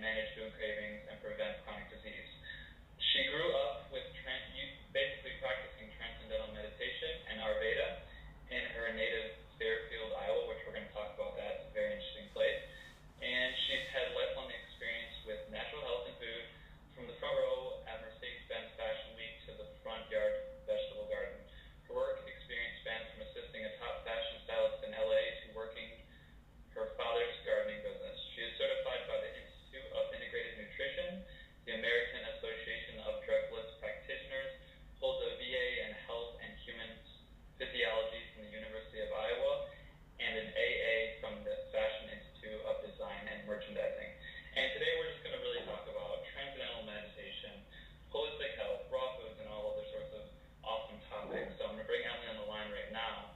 manage food cravings and prevent chronic disease. She grew up with basically practicing Transcendental Meditation and Ayurveda in her native Fairfield, Iowa, which we're going to talk about. That. It's a very interesting place. And she's had lifelong experience with natural health and food, from the front row at Mercedes-Benz Fashion Week to the front yard vegetable garden. Her work experience spans from assisting a top fashion stylist in LA to working her father's gardening business. She is certified by the Institute of Integrated Nutrition, the American Association of Drugless Practitioners, holds a BA in Health and Human Physiology from the University of Iowa, and an AA from the Fashion Institute of Design and Merchandising. And today we're just going to really talk about transcendental meditation, holistic health, raw foods, and all other sorts of awesome topics. So I'm going to bring Emily on the line right now.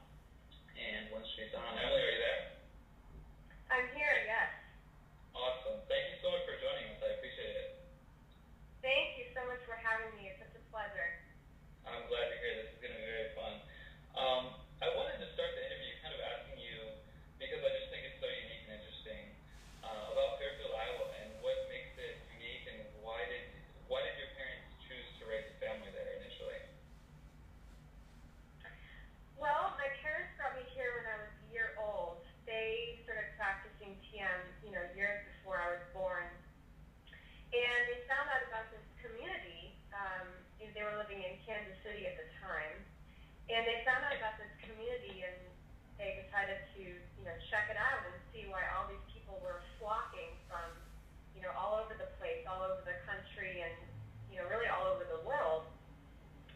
And once she's on, Emily, are you there? I'm here, yes. Awesome. Thank you so much for joining us. I appreciate it. Thank you so much for having me. It's such a pleasure. I'm glad to hear this. Is going to be very fun. I wanted to start the interview kind of asking you, because I just think it's so unique and interesting, about Fairfield, Iowa, and what makes it unique, and why did your parents choose to raise a family there initially? Well, my parents brought me here when I was a year old. They started practicing TM, years before I was born. And they found out about this community. They were living in Kansas City at the time. And they found out about this community, and they decided to, check it out and see why all these people were flocking from, all over the place, all over the country, and, really all over the world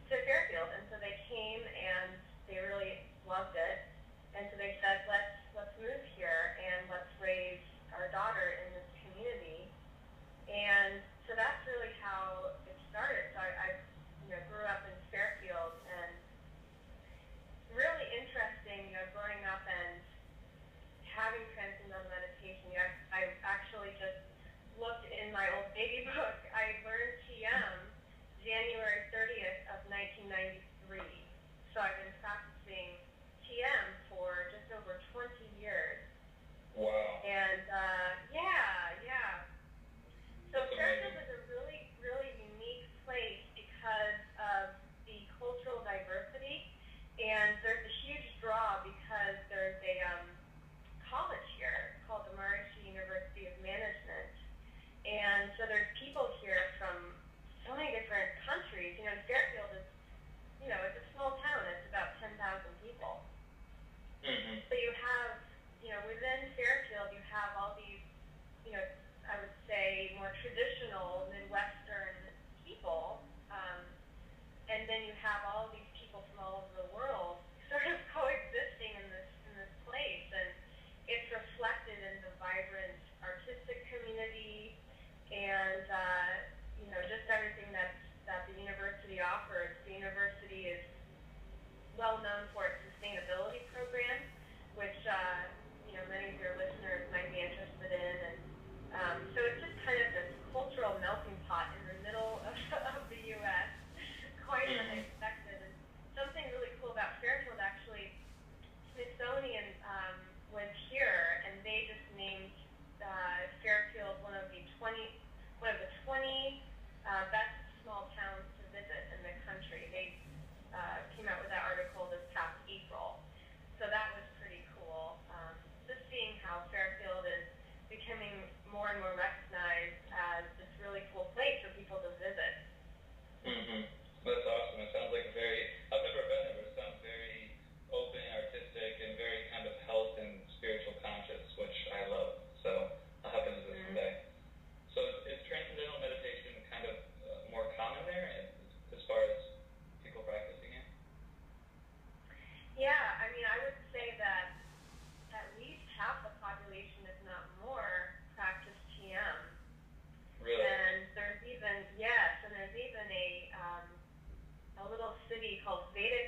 to Fairfield. And so they came, and they really loved it. And so they said, let's move here, and let's raise our daughter in this community. And so that's really how it started. So I grew up in Fairfield, and really interesting, growing up and having transcendental meditation. I actually just looked in my old baby book. I learned TM January 30th of 1993. So I've been practicing TM for just over 20 years. Wow. And yeah. So Fairfield is a really, really unique place because of the cultural diversity, and there's a huge draw because there's a college here called the Maharishi University of Management, and so there's people here from so many different countries. Fairfield is, it's a small town. It's about 10,000 people. Mm-hmm. So you have, within Fairfield, you have all these, I would say, more traditional Midwestern people, and then you have all of these people from all over the world sort of coexisting in this place, and it's reflected in the vibrant artistic community, and just everything that the university offers. The university is well known for its sustainability program, which many of your listeners might be interested in, and so it's just kind of this cultural melting pot in the middle of the U.S., quite unexpected. And something really cool about Fairfield, actually, Smithsonian was here, and they just named Fairfield one of the 20 best small towns to visit in the country. They came out with that article this past April, so that was pretty cool. Just seeing how Fairfield is becoming more and more recognized as this really cool place for people to visit. Mm-hmm. That's awesome. It sounds like I've never been there, but it sounds very open, artistic, and very kind of health and spiritual conscious, which I love. So I'll have to visit someday. So is transcendental meditation kind of more common there as far as people practicing it? Yeah, I would say that at least half the population, if not more, practice TM. Really? And there's even a little city called Vedic